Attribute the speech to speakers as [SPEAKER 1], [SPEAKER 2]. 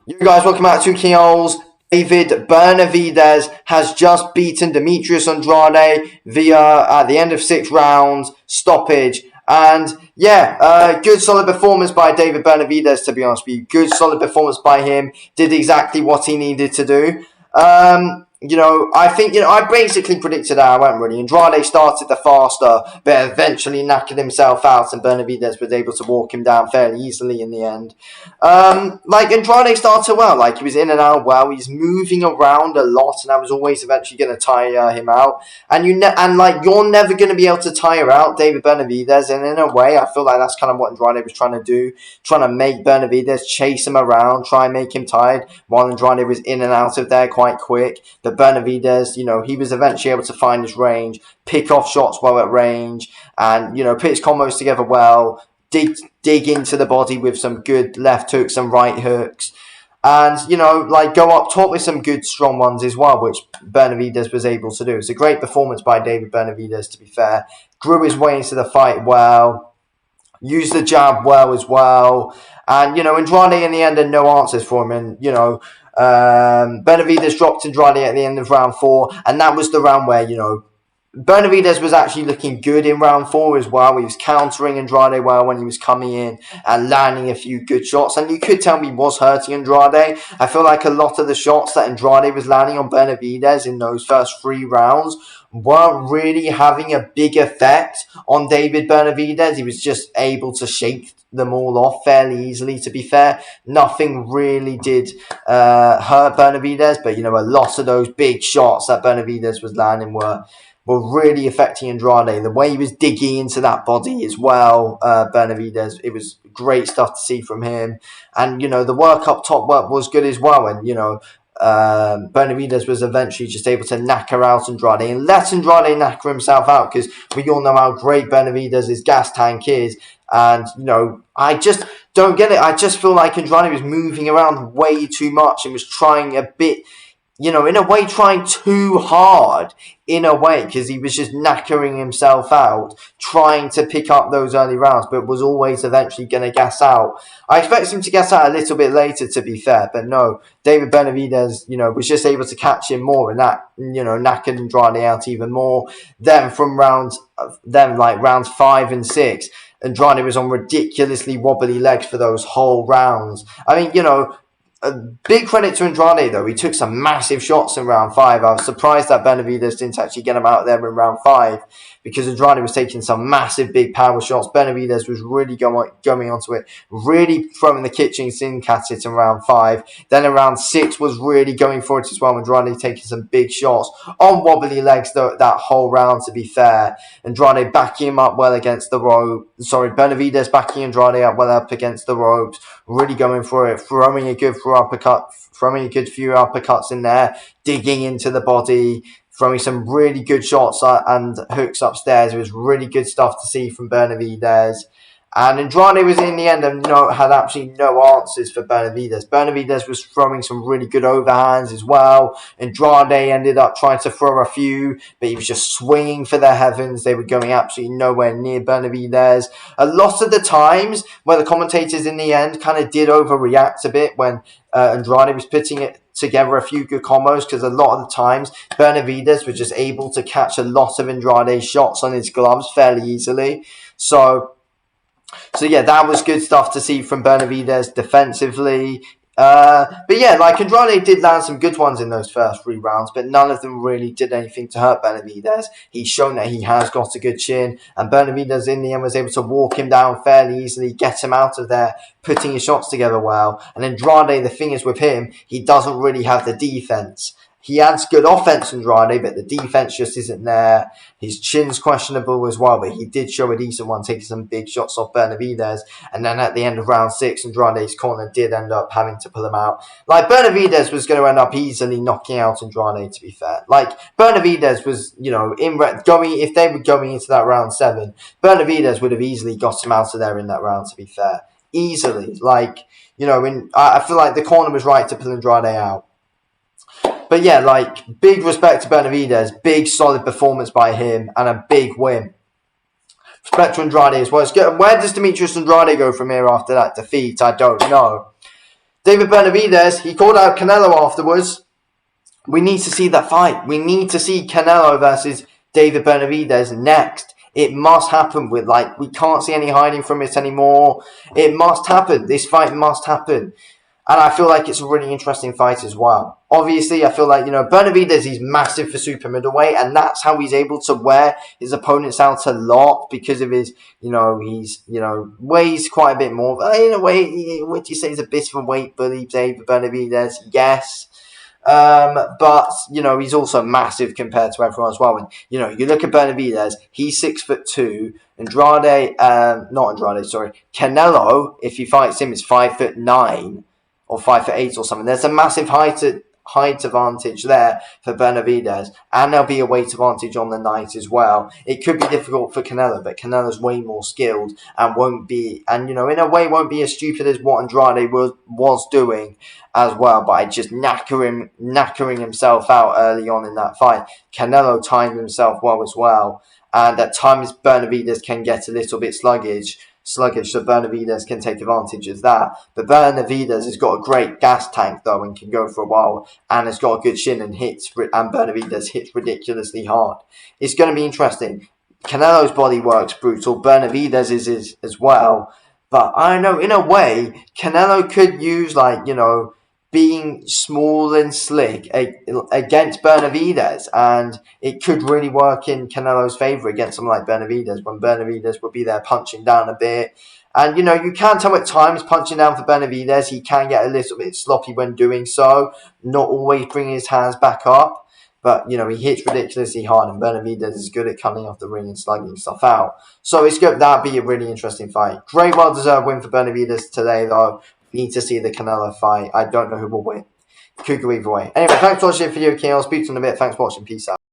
[SPEAKER 1] You guys, welcome back to King Oles. David Benavidez has just beaten Demetrius Andrade via at the end of 6 rounds stoppage. And yeah, good solid performance by David Benavidez, to be honest with you. Good solid performance by him. Did exactly what he needed to do. I think, I basically predicted how I went, really. Andrade started the faster, but eventually knackered himself out, and Benavidez was able to walk him down fairly easily in the end. Andrade started well, like he was in and out well, he's moving around a lot, and I was always eventually going to tire him out. And you're never going to be able to tire out David Benavidez, and in a way, I feel like that's kind of what Andrade was trying to do, trying to make Benavidez chase him around, try and make him tired, while Andrade was in and out of there quite quick. But Benavidez, he was eventually able to find his range, pick off shots well at range, and put his combos together well. Dig into the body with some good left hooks and right hooks. And, go up top with some good strong ones as well, which Benavidez was able to do. It's a great performance by David Benavidez, to be fair. Grew his way into the fight well. Used the jab well as well. And, Andrade in the end had no answers for him. And, Benavidez dropped Andrade at the end of round 4. And that was the round where, Benavidez was actually looking good in round 4 as well. He was countering Andrade well when he was coming in and landing a few good shots. And you could tell me he was hurting Andrade. I feel like a lot of the shots that Andrade was landing on Benavidez in those first 3 rounds weren't really having a big effect on David Benavidez. He was just able to shake them all off fairly easily, to be fair. Nothing really did hurt Benavidez, but, a lot of those big shots that Benavidez was landing were really affecting Andrade. The way he was digging into that body as well, Benavidez, it was great stuff to see from him. And, the work up top work was good as well. And, Benavidez was eventually just able to knacker out Andrade and let Andrade knacker himself out, because we all know how great Benavidez's gas tank is. And, I just don't get it. I just feel like Andrade was moving around way too much and was trying a bit, in a way, trying too hard, in a way, because he was just knackering himself out, trying to pick up those early rounds, but was always eventually going to gas out. I expect him to gas out a little bit later, to be fair, but no, David Benavidez, was just able to catch him more, and that, knackered Andrade out even more. Then rounds 5 and 6, Andrade was on ridiculously wobbly legs for those whole rounds. I mean, a big credit to Andrade, though. He took some massive shots in round 5. I was surprised that Benavidez didn't actually get him out there in round 5, because Andrade was taking some massive big power shots. Benavidez was really going onto it, really throwing the kitchen sink at it in round 5. Then in round 6 was really going for it as well. Andrade taking some big shots on wobbly legs that whole round, to be fair. Andrade backing him up well against the rope. Benavidez backing Andrade up well up against the ropes, really going for it, throwing a good few uppercuts in there, digging into the body, throwing some really good shots and hooks upstairs. It was really good stuff to see from Benavidez. And Andrade was in the end and had absolutely no answers for Benavidez. Benavidez was throwing some really good overhands as well. Andrade ended up trying to throw a few, but he was just swinging for the heavens. They were going absolutely nowhere near Benavidez. A lot of the times where the commentators in the end kind of did overreact a bit when Andrade was putting it together a few good combos, because a lot of the times Benavidez was just able to catch a lot of Andrade's shots on his gloves fairly easily. So yeah, that was good stuff to see from Benavidez defensively. But yeah, Andrade did land some good ones in those first 3 rounds, but none of them really did anything to hurt Benavidez. He's shown that he has got a good chin, and Benavidez in the end was able to walk him down fairly easily, get him out of there, putting his shots together well. And Andrade, the thing is with him, he doesn't really have the defense. He adds good offense, Andrade, but the defense just isn't there. His chin's questionable as well, but he did show a decent one, taking some big shots off Benavidez. And then at the end of round 6, Andrade's corner did end up having to pull him out. Benavidez was going to end up easily knocking out Andrade, to be fair. Benavidez was, if they were going into that round 7, Benavidez would have easily got him out of there in that round, to be fair. Easily. I feel like the corner was right to pull Andrade out. But yeah, big respect to Benavidez, big solid performance by him, and a big win. Respect to Andrade as well. Where does Demetrius Andrade go from here after that defeat? I don't know. David Benavidez, he called out Canelo afterwards. We need to see that fight. We need to see Canelo versus David Benavidez next. It must happen. We can't see any hiding from it anymore. It must happen. This fight must happen. And I feel like it's a really interesting fight as well. Obviously, I feel like, Benavidez is massive for super middleweight, and that's how he's able to wear his opponents out a lot because of his, weighs quite a bit more. In a way, would you say he's a bit of a weight bully, David Benavidez? Yes. But he's also massive compared to everyone as well. And you look at Benavidez, he's 6'2". Canelo, if he fights him, is 5'9" or 5'8" or something. There's a massive height advantage there for Benavidez, and there'll be a weight advantage on the night as well. It could be difficult for Canelo, but Canelo's way more skilled and won't be as stupid as what Andrade was doing as well, by just knackering himself out early on in that fight. Canelo timed himself well as well, and at times Benavidez can get a little bit sluggish, so Benavidez can take advantage of that. But Benavidez has got a great gas tank though and can go for a while, and has got a good shin and Benavidez hits ridiculously hard. It's going to be interesting. Canelo's body work's brutal. Benavidez is as well. But I don't know, in a way, Canelo could use being small and slick against Benavidez, and it could really work in Canelo's favour against someone like Benavidez, when Benavidez would be there punching down a bit. And you can tell at times punching down for Benavidez, he can get a little bit sloppy when doing so, not always bringing his hands back up. But, he hits ridiculously hard, and Benavidez is good at coming off the ring and slugging stuff out. So it's good. That'd be a really interesting fight. Great, well-deserved win for Benavidez today, though. We need to see the Canelo fight. I don't know who will win. Could go either way. Anyway, thanks for watching the video, King. I'll speak to you in a bit. Thanks for watching. Peace out.